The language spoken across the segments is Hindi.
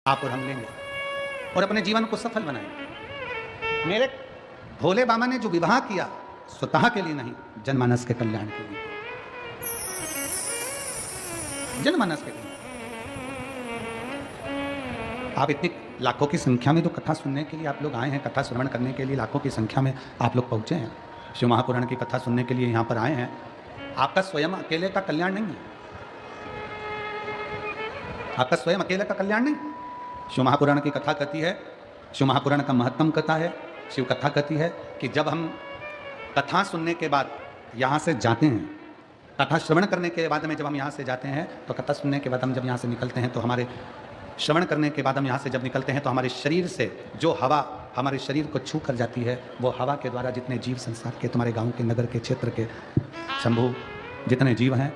आप और हम लेंगे और अपने जीवन को सफल बनाएंगे। मेरे भोले बाबा ने जो विवाह किया स्वतः के लिए नहीं, जनमानस के कल्याण के लिए, जनमानस के लिए। आप इतनी लाखों की संख्या में तो कथा सुनने के लिए आप लोग आए हैं, कथा श्रवण करने के लिए लाखों की संख्या में आप लोग पहुंचे हैं, शिव महापुराण की कथा सुनने के लिए यहाँ पर आए हैं। आपका स्वयं अकेले का कल्याण नहीं है, आपका स्वयं अकेले का कल्याण नहीं। शिव महापुराण की कथा कहती है, शिव महापुराण का महत्तम कथा है, शिव कथा कहती है कि जब हम कथा सुनने के बाद यहाँ से जाते हैं, कथा श्रवण करने के बाद में जब हम यहाँ से जाते हैं, तो कथा सुनने के बाद हम जब यहाँ से निकलते हैं, तो हमारे श्रवण करने के बाद हम यहाँ से जब निकलते हैं, तो हमारे शरीर से जो हवा हमारे शरीर को छू कर जाती है, वो हवा के द्वारा जितने जीव संसार के, तुम्हारे गांव के, नगर के, क्षेत्र के, शंभु जितने जीव हैं,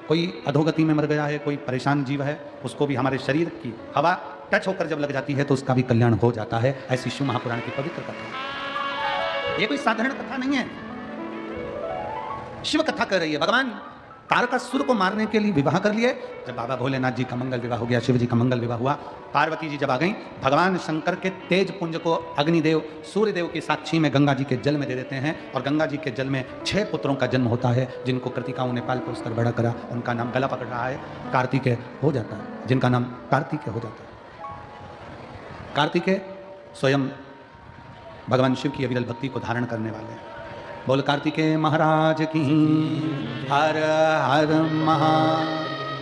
कोई अधोगति में मर गया है, कोई परेशान जीव है, उसको भी हमारे शरीर की हवा टच होकर जब लग जाती है तो उसका भी कल्याण हो जाता है। ऐसी शिव महापुराण की पवित्र कथा, ये कोई साधारण कथा नहीं है, शिव कथा कर रही है। भगवान तारकासुर को मारने के लिए विवाह कर लिए। जब बाबा भोलेनाथ जी का मंगल विवाह हो गया, शिव जी का मंगल विवाह हुआ, पार्वती जी जब आ गई, भगवान शंकर के तेज पुंज को अग्निदेव सूर्यदेव की साक्षी में गंगा जी के जल में दे देते हैं, और गंगा जी के जल में 6 पुत्रों का जन्म होता है, जिनको कृतिकाओं ने पाल पोस कर बड़ा करा। उनका नाम गला पकड़ रहा है, कार्तिकेय हो जाता है, जिनका नाम कार्तिकेय हो जाता है। कार्तिकेय स्वयं भगवान शिव की अविरल भक्ति को धारण करने वाले हैं। बोल कार्तिकेय महाराज की हर हर महा।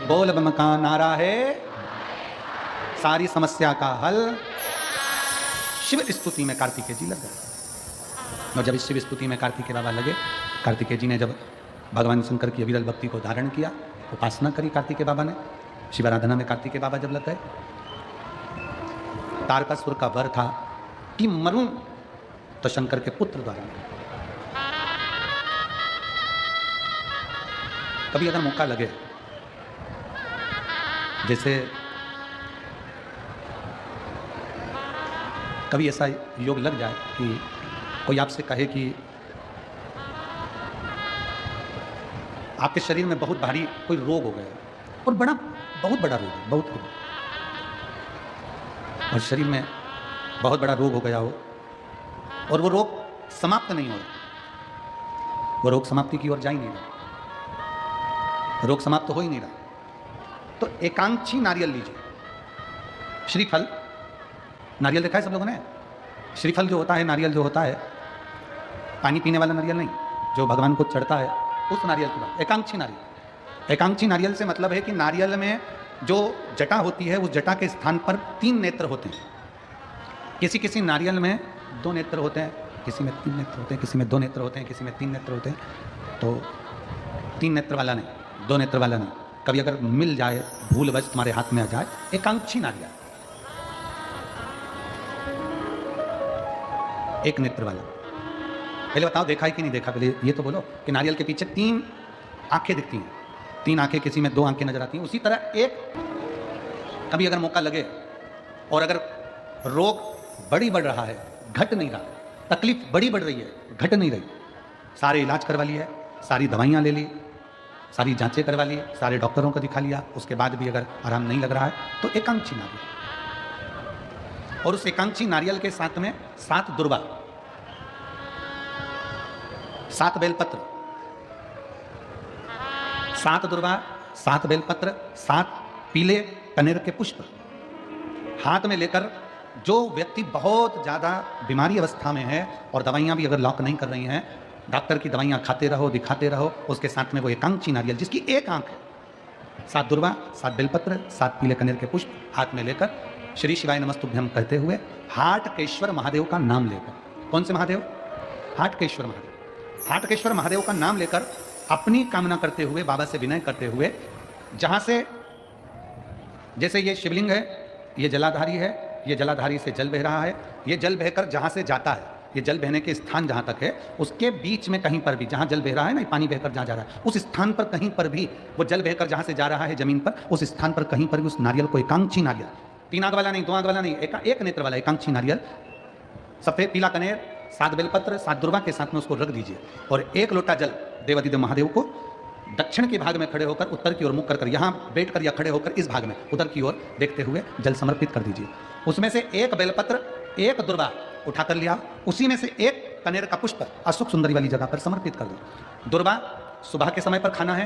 बोल बम का नारा है सारी समस्या का हल। शिव स्तुति में कार्तिकेय जी लग गए, और जब इस शिव स्तुति में कार्तिकेय बाबा लगे, कार्तिकेय जी ने जब भगवान शंकर की अविरल भक्ति को धारण किया, उपासना करी कार्तिकेय बाबा ने, शिवाराधना में कार्तिकेय बाबा जब लग गए, तारकासुर का वर था कि मरूं तो शंकर के पुत्र द्वारा। कभी अगर मौका लगे, जैसे कभी ऐसा योग लग जाए कि कोई आपसे कहे कि आपके शरीर में बहुत भारी कोई रोग हो गया, और बहुत बड़ा रोग है, बहुत रोग, और शरीर में बहुत बड़ा रोग हो गया हो, और वो रोग समाप्त नहीं हो रहा, वो रोग समाप्ति की ओर जा ही नहीं रहा, रोग समाप्त हो ही नहीं रहा, तो एकांक्षी नारियल लीजिए। श्रीफल, नारियल देखा है सब लोगों ने? श्रीफल जो होता है, नारियल जो होता है, पानी पीने वाला नारियल नहीं, जो भगवान को चढ़ता है, उस नारियल की बात। एकांक्षी नारियल, एकांक्षी नारियल से मतलब है कि नारियल में जो जटा होती है, उस जटा के स्थान पर 3 नेत्र होते हैं। किसी किसी नारियल में 2 नेत्र होते हैं, किसी में 3 नेत्र होते हैं, किसी में 2 नेत्र होते हैं, किसी में 3 नेत्र होते हैं। तो 3 नेत्र वाला नहीं, 2 नेत्र वाला नहीं, कभी अगर मिल जाए, भूलवश तुम्हारे हाथ में आ जाए, एकांक्षी नारियल, 1 नेत्र वाला। पहले बताओ देखा है कि नहीं देखा? पहले ये तो बोलो कि नारियल के पीछे 3 आंखें दिखती हैं, 3 आंखें, किसी में 2 आंखें नजर आती हैं। उसी तरह एक कभी अगर मौका लगे, और अगर रोग बढ़ रहा है, घट नहीं रहा, तकलीफ बढ़ रही है, घट नहीं रही, सारे इलाज करवा लिए, सारी दवाइयाँ ले ली, सारी जांचें करवा ली, सारे डॉक्टरों को दिखा लिया, उसके बाद भी अगर आराम नहीं लग रहा है, तो एकांक्षी नारियल। और उस एकांक्षी नारियल के साथ में 7 दुर्वा, 7 बेलपत्र, 7 दुर्वा, 7 बेलपत्र, 7 पीले कनेर के पुष्प हाथ में लेकर, जो व्यक्ति बहुत ज़्यादा बीमारी अवस्था में है और दवाइयाँ भी अगर लॉक नहीं कर रही हैं, डॉक्टर की दवाइयाँ खाते रहो, दिखाते रहो, उसके साथ में वो एकांक्षी नारियल जिसकी 1 आंख है, 7 दुर्वा, 7 बेलपत्र, 7 पीले कनेर के पुष्प हाथ में लेकर, श्री शिवाय नमस्तुभ्यम कहते हुए, हाटकेश्वर महादेव का नाम लेकर। कौन से महादेव? हाटकेश्वर महादेव। हाटकेश्वर महादेव का नाम लेकर अपनी कामना करते हुए, बाबा से विनय करते हुए, जहाँ से, जैसे ये शिवलिंग है, ये जलाधारी है, ये जलाधारी से जल बह रहा है, ये जल बहकर जहाँ से जाता है, ये जल बहने के स्थान जहाँ तक है, उसके बीच में कहीं पर भी, जहाँ जल बह रहा है ना, पानी बहकर जहाँ जा रहा है, उस स्थान पर कहीं पर भी, वो जल बहकर जहाँ से जा रहा है जमीन पर, उस स्थान पर कहीं पर भी उस नारियल को, एकांक्षी नारियल, 3 आंख वाला नहीं, 2 आंख वाला नहीं, 1 नेत्र वाला एकांक्षी नारियल, सफ़ेद पीला कनेर, 7 बेलपत्र, 7 दुर्वा के साथ में उसको रख दीजिए, और 1 लोटा जल देवाधिदेव महादेव को दक्षिण के भाग में खड़े होकर उत्तर की ओर मुख कर यहाँ बैठकर या खड़े होकर इस भाग में उधर की ओर देखते हुए जल समर्पित कर दीजिए। उसमें से एक बेलपत्र, एक दुर्वा उठाकर लिया, उसी में से एक कनेर का पुष्प अशोक सुंदरी वाली जगह पर समर्पित कर दो। दुर्वा सुबह के समय पर खाना है,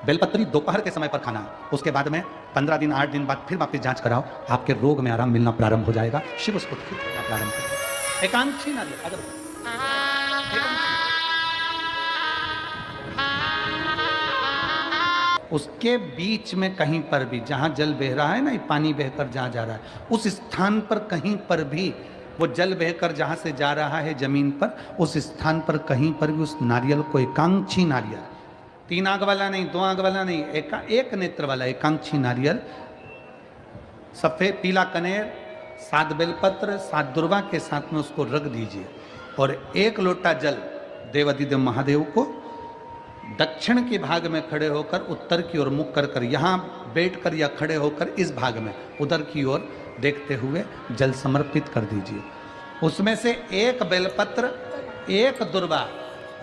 बेलपत्री दोपहर के समय पर खाना है। उसके बाद में 15 दिन 8 दिन बाद फिर वापस जांच कराओ, आपके रोग में आराम मिलना प्रारंभ हो जाएगा। शिव उसको ठीक करना प्रारंभ करें। एकांक्षी नारियल अगर उसके बीच में कहीं पर भी जहां जल बह रहा है ना, ये पानी बहकर जहां जा रहा है, उस स्थान पर कहीं पर भी वो जल बहकर जहां से जा रहा है जमीन पर, उस स्थान पर कहीं पर भी उस नारियल को एकांक्षी नारियल, 3 आंख वाला नहीं, 2 आंख वाला नहीं, एक नेत्र वाला एकांक्षी नारियल, सफेद पीला कनेर, 7 बेलपत्र, 7 दुर्वा के साथ में उसको रख दीजिए और 1 लोटा जल देवाधिदेव महादेव को दक्षिण के भाग में खड़े होकर उत्तर की ओर मुख कर यहाँ बैठकर या खड़े होकर इस भाग में उधर की ओर देखते हुए जल समर्पित कर दीजिए। उसमें से 1 बेलपत्र, 1 दुर्वा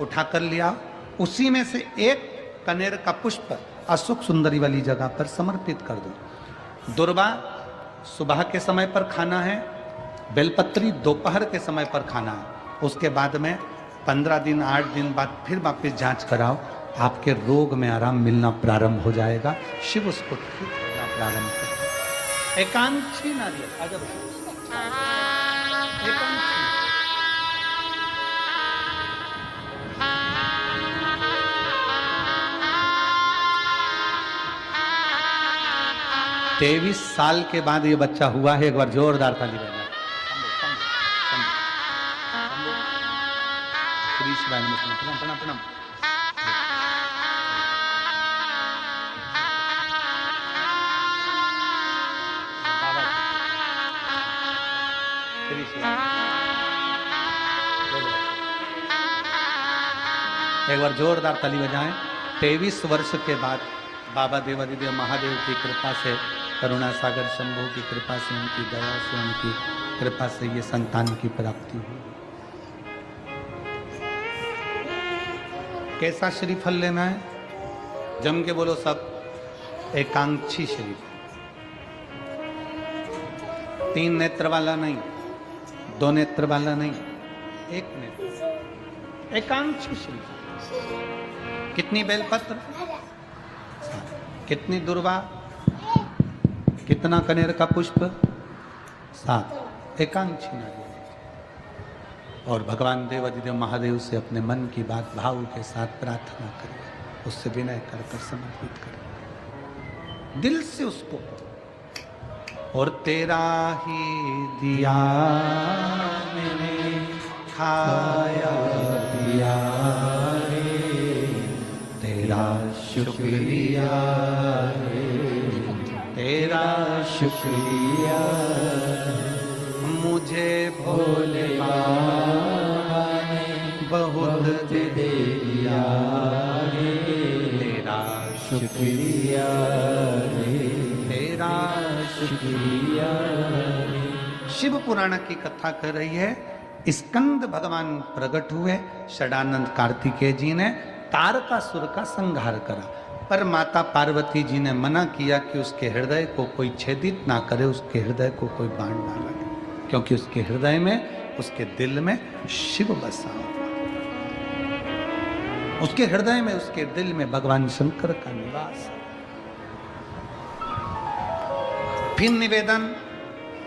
उठाकर लिया, उसी में से 1 कनेर का पुष्प अशोक सुंदरी वाली जगह पर समर्पित कर दो। दुर्वा सुबह के समय पर खाना है, बेलपत्री दोपहर के समय पर खाना है। उसके बाद में 15 दिन 8 दिन बाद फिर वापस जांच कराओ, आपके रोग में आराम मिलना प्रारंभ हो जाएगा। शिव उसको ठीक करना प्रारंभ करें। एकांक्षी नारियल अगर एकांक्षी 23 साल के बाद ये बच्चा हुआ है। एक बार जोरदार ताली बजाएं। प्रणाम प्रणाम प्रणाम। एक बार जोरदार ताली बजाएं। 23 वर्ष के बाद बाबा देवाधिदेव महादेव की कृपा से, करुणा सागर शंभू की कृपा से, उनकी दया से, उनकी कृपा से ये संतान की प्राप्ति हुई। कैसा श्रीफल लेना है? जम के बोलो सब। एकांक्षी श्रीफल, 3 नेत्र वाला नहीं, 2 नेत्र वाला नहीं, 1 नेत्र, एकांक्षी श्रीफल। कितनी बेलपत्र, कितनी दुर्वा, कितना कनेर का पुष्प, 7 एकांक्षी नारियल। और भगवान देवाधिदेव महादेव से अपने मन की बात भाव के साथ प्रार्थना करिए, उससे विनय कर समर्पित करिए दिल से उसको। और तेरा ही दिया मैंने खाया दिया रे, तेरा शुक्रिया रे, तेरा शुक्रिया, मुझे भोले बाबा ने बहुत दे दिया रे, तेरा शुक्रिया रे, तेरा शुक्रिया रे। शिव पुराण की कथा कर रही है। स्कंद भगवान प्रकट हुए, षडानंद कार्तिकेय जी ने तारकासुर का संहार करा, पर माता पार्वती जी ने मना किया कि उसके हृदय को कोई छेदित ना करे, उसके हृदय को कोई बाण ना लगे, क्योंकि उसके हृदय में, उसके दिल में शिव बसा हुआ, उसके हृदय में, उसके दिल में भगवान शंकर का निवास। फिर निवेदन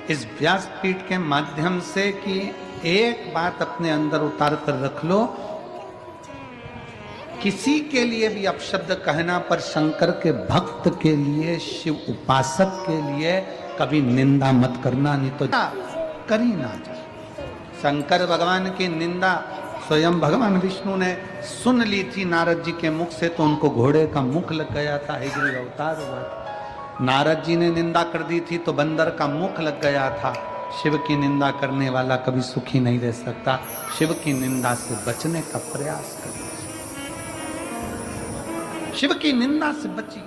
इस व्यासपीठ के माध्यम से कि एक बात अपने अंदर उतार कर रख लो, किसी के लिए भी अपशब्द कहना, पर शंकर के भक्त के लिए, शिव उपासक के लिए कभी निंदा मत करना, नहीं तो करी ना जाए। शंकर भगवान की निंदा स्वयं भगवान विष्णु ने सुन ली थी नारद जी के मुख से, तो उनको घोड़े का मुख लग गया था, हयग्रीव अवतार हुआ था। नारद जी ने निंदा कर दी थी तो बंदर का मुख लग गया था। शिव की निंदा करने वाला कभी सुखी नहीं रह सकता। शिव की निंदा से बचने का प्रयास करिए, शिव की निंदा से बचिए।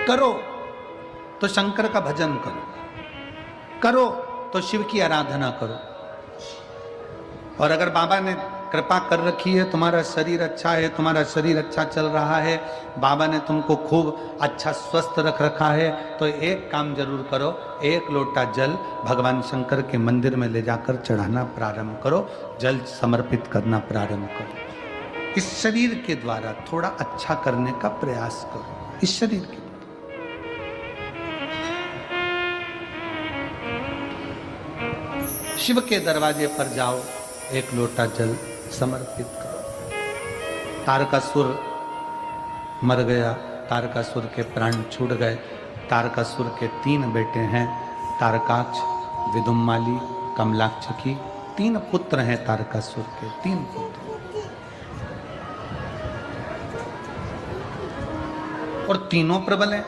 करो तो शंकर का भजन करो, करो तो शिव की आराधना करो। और अगर बाबा ने कृपा कर रखी है, तुम्हारा शरीर अच्छा है, तुम्हारा शरीर अच्छा चल रहा है, बाबा ने तुमको खूब अच्छा स्वस्थ रख रखा है, तो एक काम जरूर करो, एक लोटा जल भगवान शंकर के मंदिर में ले जाकर चढ़ाना प्रारंभ करो, जल समर्पित करना प्रारंभ करो। इस शरीर के द्वारा थोड़ा अच्छा करने का प्रयास करो, इस शरीर के। शिव के दरवाजे पर जाओ, एक लोटा जल समर्पित करो। तारकासुर मर गया, तारकासुर के प्राण छूट गए। तारकासुर के 3 बेटे हैं, तारकाक्ष, विदुम्माली, कमलाक्षकी। 3 पुत्र हैं तारकासुर के, 3 पुत्र। और तीनों प्रबल हैं,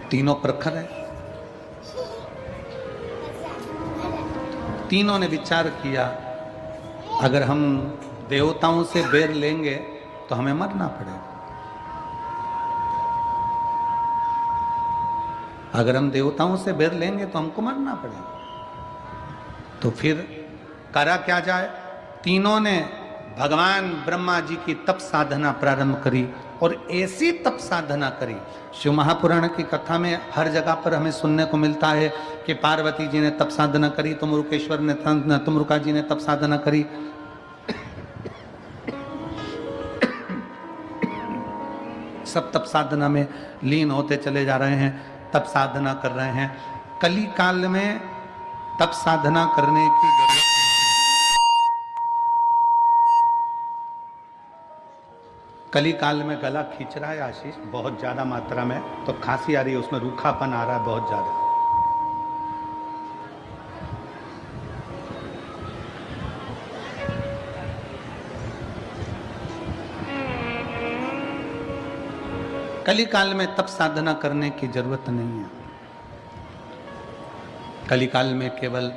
तीनों प्रखर हैं। तीनों ने विचार किया, अगर हम देवताओं से बैर लेंगे तो हमें मरना पड़ेगा। अगर हम देवताओं से बैर लेंगे तो हमको मरना पड़ेगा। तो फिर करा क्या जाए? तीनों ने भगवान ब्रह्मा जी की तप साधना प्रारंभ करी, और ऐसी तप साधना करी। शिव महापुराण की कथा में हर जगह पर हमें सुनने को मिलता है कि पार्वती जी ने तप साधना करी, तुमरुकेश्वर ने, तुमरुका जी ने तप साधना करी। सब तप साधना में लीन होते चले जा रहे हैं, तप साधना कर रहे हैं। कली काल में तप साधना करने की जरूरत। कली काल में गला खींच रहा है आशीष बहुत ज्यादा मात्रा में, तो खांसी आ रही है, उसमें रूखापन आ रहा है बहुत ज्यादा। कली काल में तप साधना करने की जरूरत नहीं है। कली काल में केवल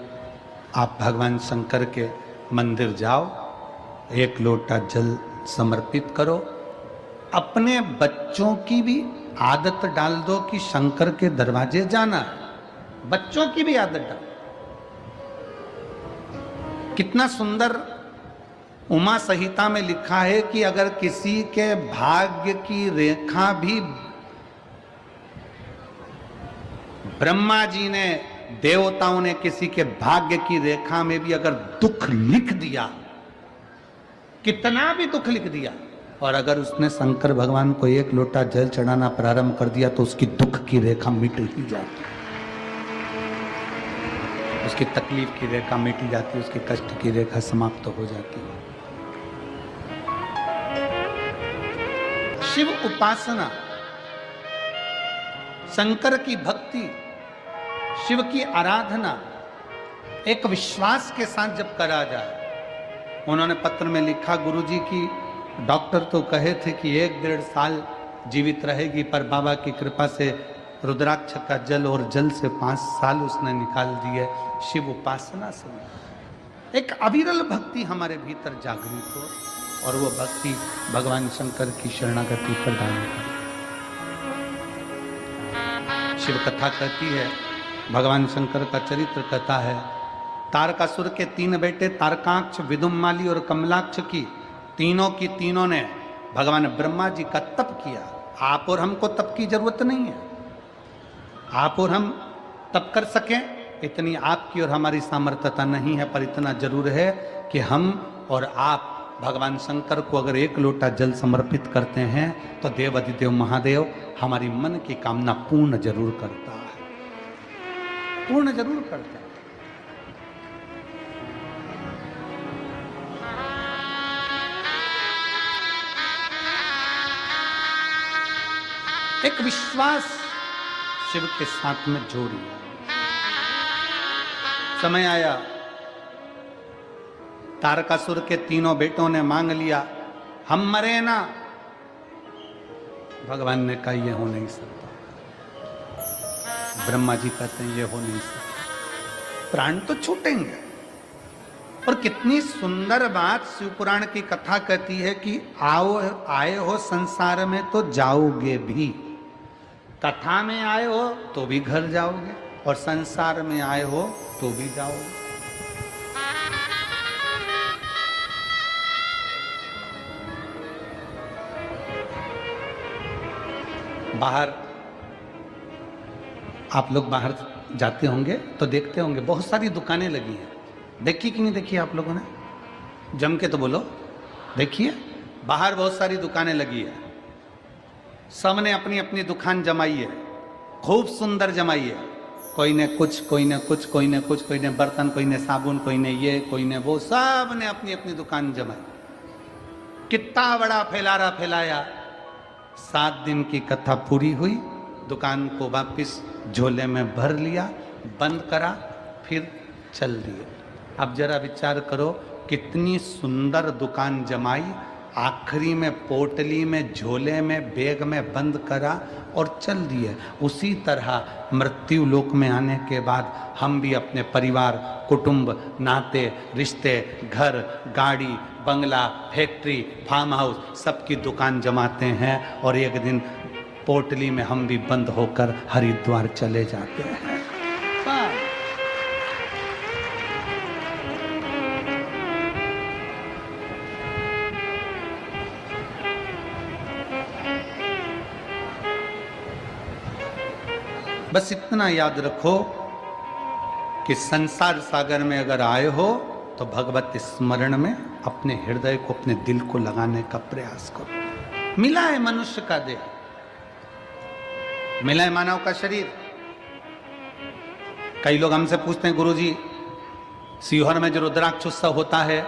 आप भगवान शंकर के मंदिर जाओ, एक लोटा जल समर्पित करो। अपने बच्चों की भी आदत डाल दो कि शंकर के दरवाजे जाना है। बच्चों की भी आदत डाल। कितना सुंदर उमा संहिता में लिखा है कि अगर किसी के भाग्य की रेखा भी ब्रह्मा जी ने, देवताओं ने किसी के भाग्य की रेखा में भी अगर दुख लिख दिया, कितना भी दुख लिख दिया, और अगर उसने शंकर भगवान को एक लोटा जल चढ़ाना प्रारंभ कर दिया तो उसकी दुख की रेखा मिट ही जाती, उसकी तकलीफ की रेखा मिट जाती, उसकी कष्ट की रेखा समाप्त हो जाती है। शिव उपासना, शंकर की भक्ति, शिव की आराधना एक विश्वास के साथ जब करा जाए। उन्होंने पत्र में लिखा, गुरुजी की डॉक्टर तो कहे थे कि 1-1.5 साल जीवित रहेगी, पर बाबा की कृपा से रुद्राक्ष का जल और जल से 5 साल उसने निकाल दिए। शिव उपासना से एक अविरल भक्ति हमारे भीतर जागृत हो, और वो भक्ति भगवान शंकर की शरणागति प्रदान करे। शिव कथा कहती है, भगवान शंकर का चरित्र कहता है, तारकासुर के 3 बेटे तारकाक्ष, विदुम्माली और कमलाक्ष की तीनों ने भगवान ब्रह्मा जी का तप किया। आप और हमको तप की जरूरत नहीं है। आप और हम तप कर सकें इतनी आपकी और हमारी सामर्थ्यता नहीं है, पर इतना जरूर है कि हम और आप भगवान शंकर को अगर एक लोटा जल समर्पित करते हैं तो देव अधिदेव महादेव हमारी मन की कामना पूर्ण जरूर करता है, पूर्ण जरूर करता है। एक विश्वास शिव के साथ में जोड़िए। समय आया, तारकासुर के 3 बेटों ने मांग लिया, हम मरे ना। भगवान ने कहा, यह हो नहीं सकता। ब्रह्मा जी कहते हैं, यह हो नहीं सकता, प्राण तो छूटेंगे। और कितनी सुंदर बात शिव पुराण की कथा कहती है कि आए हो संसार में तो जाओगे भी। कथा में आए हो तो भी घर जाओगे, और संसार में आए हो तो भी जाओगे। बाहर आप लोग बाहर जाते होंगे तो देखते होंगे बहुत सारी दुकानें लगी हैं। देखी कि नहीं देखी आप लोगों ने? जम के तो बोलो, देखिए बाहर बहुत सारी दुकानें लगी है। सबने अपनी अपनी दुकान जमाई है, खूब सुंदर जमाई है। कोई ने कुछ, कोई ने कुछ, कोई ने कुछ, कोई ने बर्तन, कोई ने साबुन, कोई ने ये, कोई ने वो, सब ने अपनी अपनी दुकान जमाई। कितना बड़ा फैलारा फैलाया। 7 दिन की कथा पूरी हुई, दुकान को वापिस झोले में भर लिया, बंद करा, फिर चल दिए। अब जरा विचार करो, कितनी सुंदर दुकान जमाई, आखिरी में पोटली में, झोले में, बैग में बंद करा और चल दिए। उसी तरह मृत्यु लोक में आने के बाद हम भी अपने परिवार, कुटुंब, नाते, रिश्ते, घर, गाड़ी, बंगला, फैक्ट्री, फार्म हाउस, सबकी दुकान जमाते हैं और एक दिन पोटली में हम भी बंद होकर हरिद्वार चले जाते हैं। बस इतना याद रखो कि संसार सागर में अगर आए हो तो भगवत स्मरण में अपने हृदय को, अपने दिल को लगाने का प्रयास करो। मिला है मनुष्य का देह, मिला है मानव का शरीर। कई लोग हमसे पूछते हैं, गुरुजी सीहोर में जो रुद्राक्ष उत्सव होता है,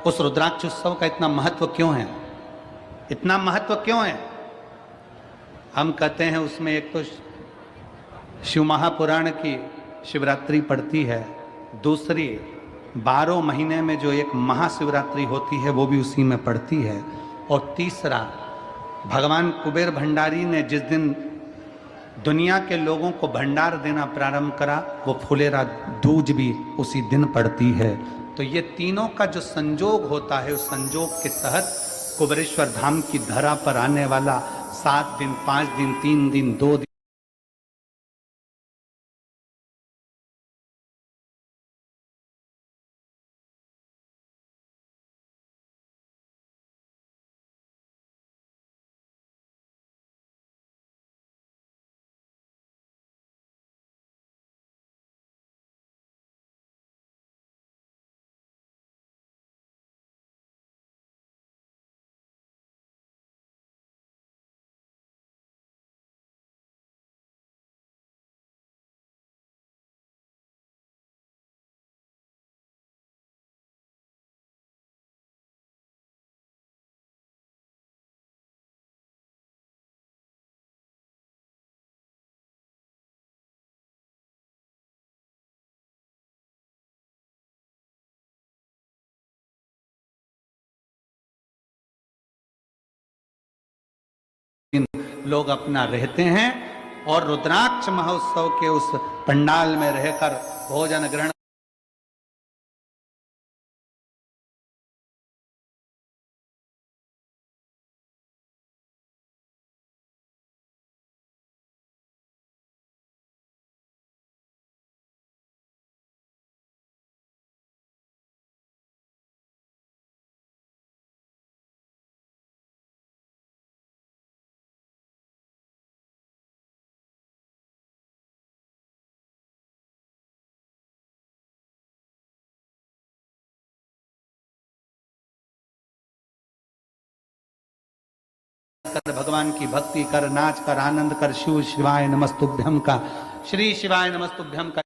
उस रुद्राक्ष उत्सव का इतना महत्व क्यों है? इतना महत्व क्यों है? हम कहते हैं उसमें एक तो शिव महापुराण की शिवरात्रि पड़ती है, दूसरी 12 महीने में जो एक महाशिवरात्रि होती है वो भी उसी में पड़ती है, और तीसरा भगवान कुबेर भंडारी ने जिस दिन दुनिया के लोगों को भंडार देना प्रारंभ करा, वो फुलेरा दूज भी उसी दिन पड़ती है। तो ये तीनों का जो संजोग होता है, उस संजोग के तहत कुबेरेश्वर धाम की धरा पर आने वाला 7 दिन, 5 दिन, 3 दिन, 2 दिन लोग अपना रहते हैं और रुद्राक्ष महोत्सव के उस पंडाल में रहकर भोजन ग्रहण कर, भगवान की भक्ति कर, नाच कर, आनंद कर, शिव शिवाय नमस्तुभ्यम का, श्री शिवाय नमस्तुभ्यम का